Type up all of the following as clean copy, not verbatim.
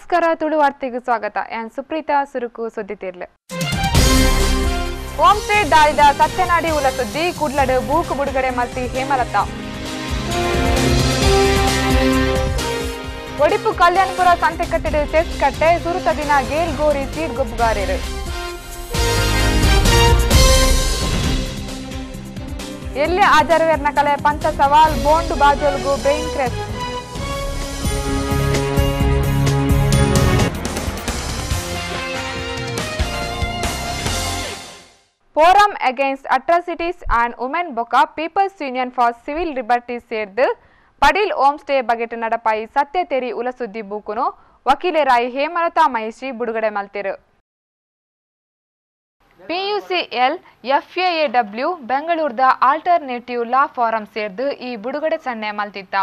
ನಮಸ್ಕಾರ ತುಳು ವಾರ್ತೆಗೆ ಸ್ವಾಗತ. ನಾನು ಸುಪ್ರೀತಾ ಸುರುಕು ಸುದ್ದಿತಿರ್ಲೆ. ಹೋಮ್ ಸ್ಟೇ ದಾಳಿದ ಸತ್ಯನಾಡಿ ಉಲ ಸುದ್ದಿ ಕುಡ್ಲಡ್ ಬೂಕ್ ಬಿಡುಗಡೆ ಮಲ್ತಿ ಹೇಮಲತಾ. ಒಡಿಪು ಕಲ್ಯಾಣಪುರ ಸಂತೆಕಟ್ಟೆಡು ಚೆಸ್ ಕಟ್ಟೆ ಸುರುತ ದಿನ ಗೇಲ್ ಗೋರಿ ಸೀಡ್ ಗೊಬ್ಬುಗಾರೇರು. ಎಲ್ಲಿ ಆಜಾರವೇರ್ನ ಕಲೆ ಪಂಚ ಸವಾಲ್ ಬೋಂಡು ಬಾಜೋಲ್ಗು ಬ್ರೈನ್ ಕ್ರೆಸ್. Forum against atrocities and women ಬೊಕ peoples union for civil liberties ಸೇರ್ದು ಪಡೀಲ್ ಹೋಮ್ ಸ್ಟೇ ಬಗೆಟ್ ನಡಪಾಯಿ ಸತ್ಯ ತೆರಿ ಉಲಸುದ್ದಿ ಬೂಕುನು ವಕೀಲೆರಾಯಿ ಹೇಮಲತಾ ಮಹೇಶಿ ಬಿಡುಗಡೆ ಮಲ್ತಿರು. PUCL FAAW ಬೆಂಗಳೂರದ ಆಲ್ಟರ್ನೇಟಿವ್ ಲಾ ಫಾರಂ ಸೇರ್ದು ಈ ಬಿಡುಗಡೆ ಸನ್ನೆ ಮಲ್ತಿತ್ತ.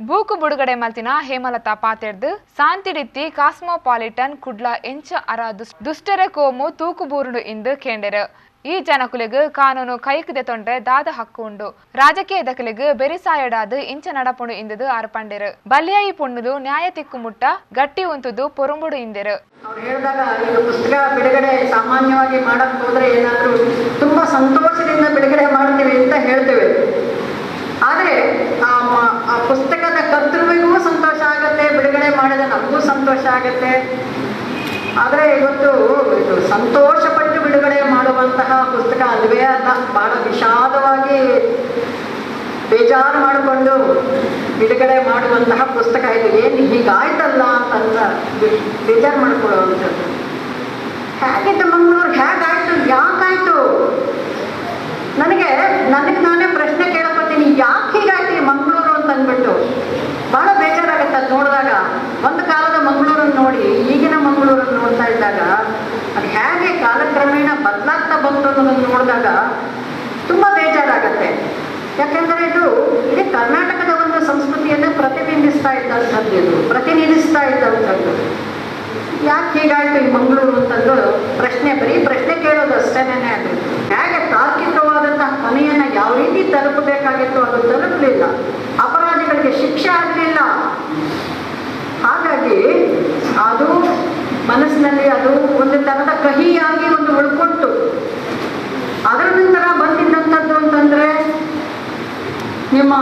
ಬೂಕು ಬಿಡುಗಡೆ ಮಲ್ತಿನ ಹೇಮಲತಾ ಪಾತೆರ್ದು ಸಾಂತಿಡಿತ್ತಿ ಕಾಸ್ಮೋಪಾಲಿಟನ್ ಕುಡ್ಲ ಎಂಚ ಅರ ದುಷ್ಟರ ಕೋಮು ತೂಕು ಬೂರುಡು ಇಂದು ಕೇಂಡೆರು. ಈ ಜನಕುಲಿಗೆ ಕಾನೂನು ಕೈಕದೆ ತೊಂಡ್ರೆ ದಾದ ಹಕ್ಕು ಉಂಡು. ರಾಜಕೀಯ ದಕಲಿಗೆ ಬೆರಿಸಾಯಡಾದು ಇಂಚ ನಡಪುಂಡು ಇಂದದು ಅರ್ಪಂಡೆರು. ಬಲ್ಯಾಯಿ ಪುಣ್ಣುದು ನ್ಯಾಯ ತಿಕ್ಕುಮುಟ್ಟ ಗಟ್ಟಿ ಉಂತುದು ಪೊರುಂಬುಡು ಇಂದೆರು. ಅವ್ರು ಹೇಳಿದಾಗ ಇದು ಪುಸ್ತಕ ಬಿಡುಗಡೆ ಸಾಮಾನ್ಯವಾಗಿ ಮಾಡಕ್ ಹೋದ್ರೆ ಏನಾದ್ರೂ ತುಂಬಾ ಸಂತೋಷದಿಂದ ಬಿಡುಗಡೆ ಮಾಡ್ತೀವಿ ಅಂತ ಹೇಳ್ತೇವೆ. ಆದ್ರೆ ಆ ಪುಸ್ತಕದ ಕರ್ತೃವಿಗೂ ಸಂತೋಷ ಆಗತ್ತೆ, ಬಿಡುಗಡೆ ಮಾಡಿದ ನಮಗೂ ಸಂತೋಷ ಆಗತ್ತೆ. ಆದರೆ ಇವತ್ತು ಇದು ಸಂತೋಷಪಟ್ಟು ಬಿಡುಗಡೆ ಮಾಡುವಂತಹ ಪುಸ್ತಕ ಅದುವೇ ಅಲ್ಲ, ಬಹಳ ವಿಷಾದವಾಗಿ ಬೇಜಾರು ಮಾಡಿಕೊಂಡು ಬಿಡುಗಡೆ ಮಾಡುವಂತಹ ಪುಸ್ತಕ ಇದು. ಏನು ಹೀಗಾಯ್ತಲ್ಲ ಅಂತಂದ ಬೇಜಾರು ಮಾಡ್ಕೊಳ್ಳುವಂಥದ್ದು. ಹೇಗಿತ್ತು ಮಂಗಳೂರು, ಹೇಗಾಯ್ತು, ಯಾಕಾಯ್ತು? ನನಗೆ ನಾನೇ ಪ್ರಶ್ನೆ ಕೇಳಕೊತೀನಿ, ಯಾಕೆ ಹೀಗಾಯ್ತು ಈ ಮಂಗಳೂರು ಅಂತ ಅಂದ್ಬಿಟ್ಟು ಬಹಳ ಬೇಜಾರಾಗುತ್ತೆ ಅದು ನೋಡಿದಾಗ. ಒಂದು ಕಾಲದ ಮಂಗಳೂರನ್ನು ನೋಡಿ ಈಗಿನ ಮಂಗಳೂರನ್ನು ನೋಡ್ತಾ ಇದ್ದಾಗ ಅದು ಹೇಗೆ ಕಾಲಕ್ರಮೇಣ ಬದಲಾಗ್ತಾ ಬಂತು ಅನ್ನೋದನ್ನು ನೋಡಿದಾಗ ತುಂಬ ಬೇಜಾರಾಗತ್ತೆ. ಯಾಕೆಂದರೆ ಇದು ಇಡೀ ಕರ್ನಾಟಕದ ಒಂದು ಸಂಸ್ಕೃತಿಯನ್ನು ಪ್ರತಿಬಿಂಬಿಸ್ತಾ ಇದ್ದಂಥದ್ದು, ಇದು ಪ್ರತಿನಿಧಿಸ್ತಾ ಇದ್ದಂಥದ್ದು. ಯಾಕೆ ಹೀಗಾಯ್ತು ಈ ಮಂಗಳೂರು ಅಂತಂದು ಬರೀ ಪ್ರಶ್ನೆ ಕೇಳೋದು ಅಷ್ಟೇನೆ. ಅದು ಹೇಗೆ ತಾರ್ಕಿಕವಾದಂತಹ ಕೊನೆಯನ್ನು ಯಾವ ರೀತಿ ತಲುಪಬೇಕಾಗಿತ್ತು ಅದು ತಲುಪಲಿಲ್ಲ, ಅಪರಾಧಿಗಳಿಗೆ ಶಿಕ್ಷೆ ಆಗಲಿಲ್ಲ. ಹಾಗಾಗಿ ಅದು ಮನಸ್ಸಿನಲ್ಲಿ ಅದು ಒಂದು ಥರದ ಕಹಿಯಾಗಿ ಒಂದು ಉಳ್ಕೊಟ್ಟು. ಅದರ ನಂತರ ಬಂದಿದ್ದಂಥದ್ದು ಅಂತಂದರೆ ನಿಮ್ಮ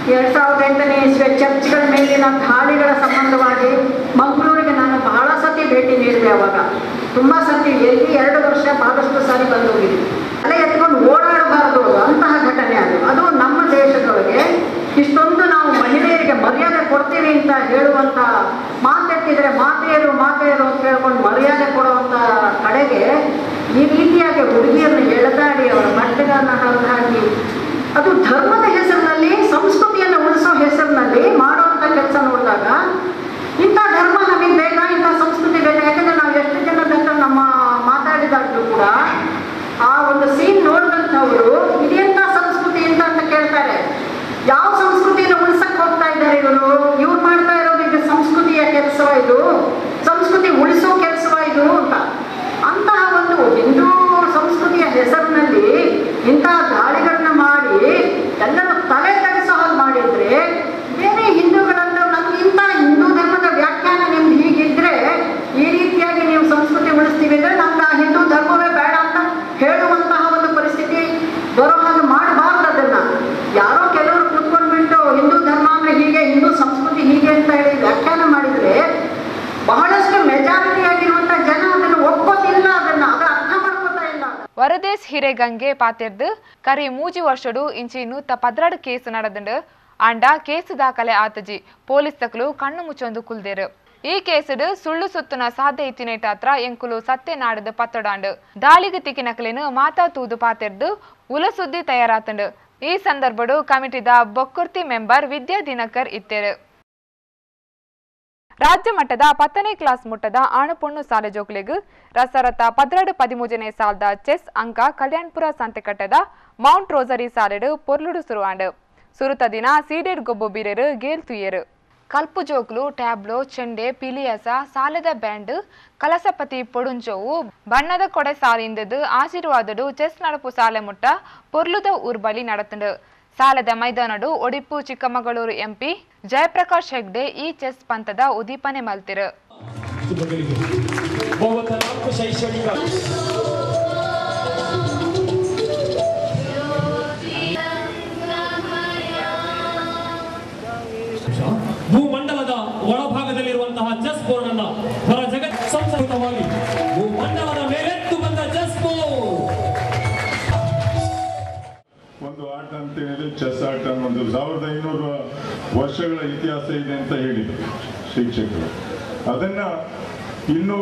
2008ನೇ ಇಸ್ವಿಯ ಚರ್ಚ್ಗಳ ಮೇಲಿನ ದಾಳಿಗಳ ಸಂಬಂಧವಾಗಿ ಮಂಗಳೂರಿಗೆ ನಾನು ಬಹಳ ಸತಿ ಭೇಟಿ ನೀಡಿದೆ. ಅವಾಗ ತುಂಬ ಸತಿ, 2 ವರ್ಷ ಬಹಳಷ್ಟು ಸಾರಿ ಬಂದು ಹೋಗಿದ್ದೆ. ಅಲ್ಲೇ ಎತ್ಕೊಂಡು ಓಡಾಡಬಾರ್ದು ಅಂತಹ ಘಟನೆ ಅದು. ಅದು ನಮ್ಮ ದೇಶದೊಳಗೆ ಇಷ್ಟೊಂದು ನಾವು ಮಹಿಳೆಯರಿಗೆ ಮರ್ಯಾದೆ ಕೊಡ್ತೀವಿ ಅಂತ ಹೇಳುವಂಥ ಮಾತೆತ್ತಿದ್ರೆ ಮಾತೆಯರು ಅಂತ ಹೇಳ್ಕೊಂಡು ಮರ್ಯಾದೆ ಕೊಡುವಂಥ ಕಡೆಗೆ ಈ ರೀತಿಯಾಗಿ ಹುಡುಗಿಯರನ್ನು ಎಳೆದಾಡಿ ಅವರ ಬಟ್ಟೆಗಳನ್ನು ಹರಿದಾಕಿ ಅದು ಧರ್ಮದ ಹೆಸರಿನಲ್ಲಿ, ಸಂಸ್ಕೃತಿಯನ್ನು ಉಳಿಸೋ ಹೆಸರಿನಲ್ಲಿ ಮಾಡುವಂಥ ಕೆಲಸ ನೋಡಿದಾಗ ಇಂಥ ಧರ್ಮ ನಮಗೆ ಬೇಡ, ಇಂಥ ಸಂಸ್ಕೃತಿ ಬೇಡ. ಯಾಕಂದರೆ ನಾವು ಎಷ್ಟು ಜನದಂತ ನಮ್ಮ ಮಾತಾಡಿದಾಗಲೂ ಕೂಡ ಆ ಒಂದು ಸೀನ್ ನೋಡಿದಂಥವರು ಇದೆಂಥ ಸಂಸ್ಕೃತಿ ಅಂತ ಕೇಳ್ತಾರೆ. ಯಾವ ಸಂಸ್ಕೃತಿಯನ್ನು ಉಳಿಸಕ್ಕೆ ಹೋಗ್ತಾ ಇದ್ದಾರೆ ಇವ್ರು ಮಾಡ್ತಾ ಇರೋದು ಇದು ಸಂಸ್ಕೃತಿಯ ಕೆಲಸವ, ಇದು ಸಂಸ್ಕೃತಿ ಉಳಿಸೋ ಕೆಲಸವ ಇದು ಅಂತ. ಅಂತಹ ಒಂದು ಹಿಂದೂ ಸಂಸ್ಕೃತಿಯ ಹೆಸರಿನಲ್ಲಿ ಇಂಥ ದಾಳಿಗಳನ್ನ ಮಾಡಿ ಎಲ್ಲರೂ ತಲೆ ತಗ್ಗಿಸೋ ಹಾಗೆ ಮಾಡಿದ್ರೆ ಬೇರೆ ಹಿಂದೂಗಳಂತ ನಮ್ಗೆ ಇಂಥ ಹಿಂದೂ ಧರ್ಮದ ವ್ಯಾಖ್ಯಾನ ನಿಮ್ಗೆ ಹೀಗಿದ್ರೆ ಈ ರೀತಿಯಾಗಿ ನೀವು ಸಂಸ್ಕೃತಿ ಉಳಿಸ್ತೀವಿ ಅಂದರೆ ನಮ್ಗೆ ಆ ಹಿಂದೂ ಧರ್ಮವೇ ಬೇಡ ಅಂತ ಹೇಳುವಂತಹ ಒಂದು ಪರಿಸ್ಥಿತಿ ಬರೋ ಹಾಗೆ ಮಾಡಬಾರ್ದು. ಅದನ್ನು ಯಾರೋ ಕೆಲವರು ಕೂತ್ಕೊಂಡ್ಬಿಟ್ಟು ಹಿಂದೂ ಧರ್ಮ ಅಂದರೆ ಹೀಗೆ, ಹಿಂದೂ ಸಂಸ್ಕೃತಿ ಹೀಗೆ ಅಂತ ಹೇಳಿ ವ್ಯಾಖ್ಯಾನ ಮಾಡಿದರೆ ಬಹಳಷ್ಟು ಮೆಜಾರಿಟಿ ಆಗಿರುವಂಥ ಜನ ಅದನ್ನು ಒಪ್ಪೋದಿಲ್ಲ, ಅದನ್ನು ಅರ್ಥ ಮಾಡ್ಕೋತಾ ಇಲ್ಲ. ವರದೇಶ್ ಹಿರೇಗಂಗೆ ಪಾತೆರ್ದು ಕರಿ 3 ವರ್ಷಡು ಇಂಚಿ ನೂತ 12 ಕೇಸು ನಡೆದಂಡು ಆಂಡ ಕೇಸು ದಾಖಲೆ ಆತಜಿ ಪೊಲೀಸ್ ತಕಲು ಕಣ್ಣು ಮುಚ್ಚೊಂದು ಕುಲ್ದೇರು. ಈ ಕೇಸುಡು ಸುಳ್ಳು ಸುತ್ತುನ ಸಾಧ್ಯ ಇತ್ತಿನೇಟಾತ್ರ ಎಂಕುಲು ಸತ್ಯ ನಾಡದು ಪತ್ತೊಡಾಂಡು ದಾಳಿಗೆ ತಿಕ್ಕಿನಕಲೇನು ಮಾತಾ ತೂದು ಪಾತೆರ್ದು ಉಲಸುದ್ದಿ ತಯಾರಾತಂಡು. ಈ ಸಂದರ್ಭಡು ಕಮಿಟಿದ ಬೊಕ್ಕುರ್ತಿ ಮೆಂಬರ್ ವಿದ್ಯಾ ದಿನಕರ್ ಇತ್ತೇರು. ರಾಜ್ಯ ಮಟ್ಟದ 10ನೇ ಕ್ಲಾಸ್ ಮುಟ್ಟದ ಆಣುಪೊಣ್ಣು ಸಾಲೆ ಜೋಕ್ಲೆಗು ರಸರಥ 12-13ನೇ ಸಾಲದ ಚೆಸ್ ಅಂಕ ಕಲ್ಯಾಣಪುರ ಸಂತೆಕಟ್ಟದ ಮೌಂಟ್ ರೋಸರಿ ಸಾಲೆಡು ಪೊರ್ಲುಡು ಸುರುವಾಂಡು ಸುರುತ ದಿನ ಸೀಡೆಡ್ ಗೊಬ್ಬು ಬೀರೆರು ಗೇಲ್ ತುಯ್ಯರು. ಕಲ್ಪು ಜೋಕ್ಲು, ಟ್ಯಾಬ್ಲೋ, ಚೆಂಡೆ, ಪಿಲಿಯಸ, ಸಾಲೆದ ಬ್ಯಾಂಡ್, ಕಲಸಪತಿ ಪೊಡುಂಚೋವು ಬಣ್ಣದ ಕೊಡೆ ಸಾಲಿಂದದು ಆಶೀರ್ವಾದಡು ಚೆಸ್ ನಡಪು ಸಾಲೆ ಮುಟ್ಟ ಪೊರ್ಲುದ ಊರ್ಬಳಿ ನಡತಂಡು. ಸಾಲದ ಮೈದಾನಡು ಒಡಿಪು ಚಿಕ್ಕಮಗಳೂರು MP ಜಯಪ್ರಕಾಶ್ ಹೆಗ್ಡೆ ಈ ಚೆಸ್ ಪಂಥದ ಉದೀಪನೆ ಮಲ್ತಿರು. ಬಗಳಿಗೆ ಬಹುಮತ 4 ಶೈಕ್ಷಣಿಕ ಭೂಮಂಡಲದ ಒಳಭಾಗದಲ್ಲಿರುವಂತಹ ಚೆಸ್ ಬೋರ್ಡ್ ಅನ್ನ ಹೊರ ಜಗತ್ ಸಂಸಹಿತವಾಗಿ ಭೂಮಂಡಲದ ಮೇಲೆತ್ತು ಬಂದ ಚೆಸ್ ಬೋರ್ಡ್ ಒಂದು ಆಟ ಅಂತ ಹೇಳಿದ್ರೆ ಚೆಸ್ ಆಟ ಅನ್ನೋದು 1500 ವರ್ಷಗಳ ಇತಿಹಾಸ ಇದೆ ಅಂತ ಹೇಳಿದರು ಶಿಕ್ಷಕರು. ಅದನ್ನ ಇನ್ನು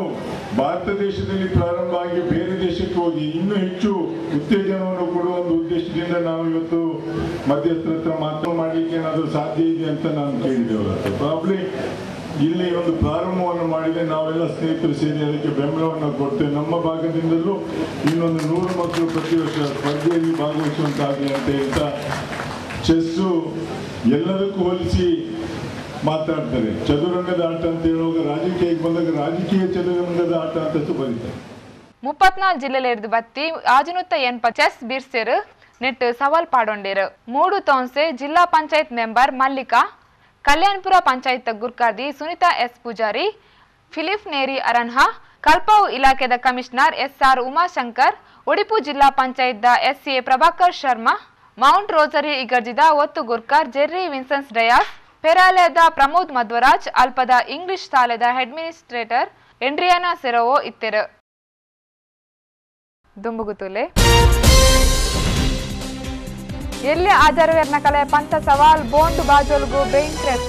ಭಾರತ ದೇಶದಲ್ಲಿ ಪ್ರಾರಂಭ ಆಗಿ ಬೇರೆ ದೇಶಕ್ಕೆ ಹೋಗಿ ಇನ್ನೂ ಹೆಚ್ಚು ಉತ್ತೇಜನವನ್ನು ಕೊಡುವ ಒಂದು ಉದ್ದೇಶದಿಂದ ನಾವು ಇವತ್ತು ಮಧ್ಯಸ್ಥರ ಹತ್ರ ಮಾತ್ರ ಮಾಡಲಿಕ್ಕೆ ಏನಾದರೂ ಸಾಧ್ಯ ಇದೆ ಅಂತ ನಾನು ಕೇಳಿದ್ದೇವಲ್ಲ. ಪ್ರಾಬ್ಲಿ ಇಲ್ಲಿ ಒಂದು ಪ್ರಾರಂಭವನ್ನು ಮಾಡಿದ್ರೆ ನಾವೆಲ್ಲ ಸ್ನೇಹಿತರು ಸೇರಿ ಅದಕ್ಕೆ ಬೆಂಬಲವನ್ನು ಕೊಡ್ತೇವೆ. ನಮ್ಮ ಭಾಗದಿಂದಲೂ ಇನ್ನೊಂದು 100 ಮಕ್ಕಳು ಪ್ರತಿ ವರ್ಷ ಸ್ಪರ್ಧೆಯಲ್ಲಿ ಭಾಗವಹಿಸುವಂತಾಗಲಿ ಅಂತ ಹೇಳ್ತಾ ಚೆಸ್ಸು ಎಲ್ಲದಕ್ಕೂ ಹೋಲಿಸಿ ಮಾತಾಡ್ತಾರೆ. ಚದುರಂಗದ ಆಟ ಅಂತ ಹೇಳುವಾಗ ರಾಜಕೀಯಕ್ಕೆ ಬಂದಾಗ ರಾಜಕೀಯ ಚದುರಂಗದ ಆಟ ಅಂತ ಬರೀತಾರೆ. 34 ಜಿಲ್ಲೆಯಲ್ಲಿ ಬತ್ತಿ ಆಜುನುತ್ತ ಎನ್ಪ ಚೆಸ್ ಬಿರ್ಸೆರ್ ನೆಟ್ ಸವಾಲ್ ಪಾಡೊಂಡೇರು. 3 ತೋನ್ಸೆ ಜಿಲ್ಲಾ ಪಂಚಾಯತ್ ಮೆಂಬರ್ ಮಲ್ಲಿಕಾ, ಕಲ್ಯಾಣಪುರ ಪಂಚಾಯತ್ ಗುರ್ಕಾರ್ದಿ ಸುನಿತಾ ಎಸ್ ಪೂಜಾರಿ, ಫಿಲಿಪ್ ನೇರಿ ಅರನ್ಹಾ, ಕಲ್ಪಾವು ಇಲಾಖೆದ ಕಮಿಷನರ್ SR ಉಮಾಶಂಕರ್, ಉಡುಪು ಜಿಲ್ಲಾ panchayat SCA Prabhakar Sharma, Mount Rosary ಇಗರ್ಜಿದ ಒತ್ತು ಗುರ್ಕಾರ್ ಜೆರ್ರಿ ವಿನ್ಸನ್ಸ್ ಡಯಾಸ್, ಪೆರಾಲೆದ ಪ್ರಮೋದ್ ಮಧ್ವರಾಜ್, ಅಲ್ಪದ ಇಂಗ್ಲಿಷ್ ಶಾಲೆದ ಹೆಡ್ಮಿನಿಸ್ಟ್ರೇಟರ್ ಎಂಡ್ರಿಯಾನಾ ಸೆರೋವೋ ಇತ್ತೆರು. ದುಂಬುಗುತುಲೆ ಎಲ್ಲಿ ಆಧಾರವೇರ್ನ ಕಲೆ ಪಂತ ಸವಾಲ್ ಬೋಂಡು ಬಾಜೋಲ್ಗು ಬೇಂಕ್ರೆಸ್